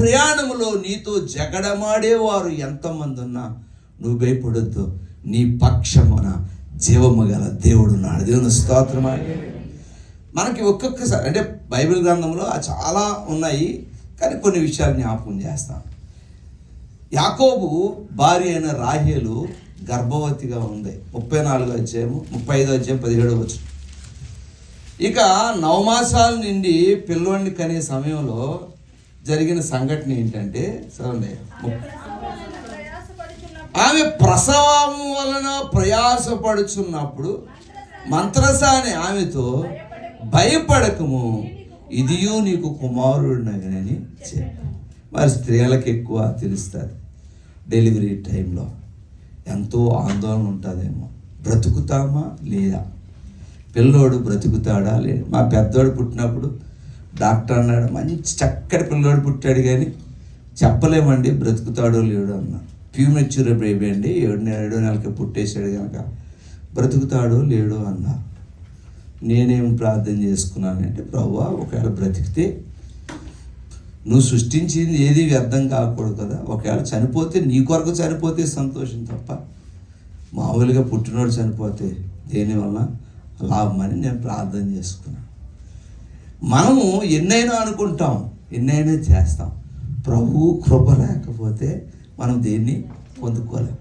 ప్రయాణములో నీతో జగడమాడేవారు ఎంతమంది ఉన్నా నువ్వు భయపడొద్దు, నీ పక్షమున జీవము గల దేవుడు ఉన్నాడు. దేవుని స్తోత్రమా. మనకి ఒక్కొక్కసారి అంటే బైబిల్ గ్రంథంలో చాలా ఉన్నాయి, కానీ కొన్ని విషయాలు జ్ఞాపకం చేస్తాం. యాకోబు భార్య అయిన రాహేలు గర్భవతిగా ఉంది. 34వ అధ్యాయము 35వ అధ్యాయం 17వ వచనం. ఇక 9 మాసాల నుండి పిల్లోడిని కనే సమయంలో జరిగిన సంఘటన ఏంటంటే, చూడండి, ఆమె ప్రసవం వలన ప్రయాసపడుచున్నప్పుడు మంత్రసాని ఆమెతో, భయపడకము, ఇదియో నీకు కుమారుడినని చెప్పు. మరి స్త్రీలకు ఎక్కువ తెలుస్తుంది. డెలివరీ టైంలో ఎంతో ఆందోళన ఉంటుందేమో, బ్రతుకుతామా లేదా, పిల్లోడు బ్రతుకుతాడా లేదా. మా పెద్దోడు పుట్టినప్పుడు డాక్టర్ అన్నాడు, మంచి చక్కటి పిల్లోడు పుట్టాడు కానీ చెప్పలేమండి బ్రతుకుతాడో లేడో అన్నాడు. ప్యూమెచ్యూర్ బేబీ అండి, 7 నెలలకి పుట్టేశాడు కనుక బ్రతుకుతాడో లేడో అన్నా. నేనేం ప్రార్థన చేసుకున్నానంటే, ప్రభువా ఒకవేళ బ్రతికితే నువ్వు సృష్టించింది ఏది వ్యర్థం కాకూడదు కదా, ఒకవేళ చనిపోతే నీ కొరకు చనిపోతే సంతోషం తప్ప మామూలుగా పుట్టినోడు చనిపోతే దేనివల్ల లాభమని నేను ప్రార్థన చేసుకున్నాను. మనము ఎన్నైనా అనుకుంటాం, ఎన్నైనా చేస్తాం, ప్రభువు కృప లేకపోతే మనం దేన్ని పొందుకోలేం.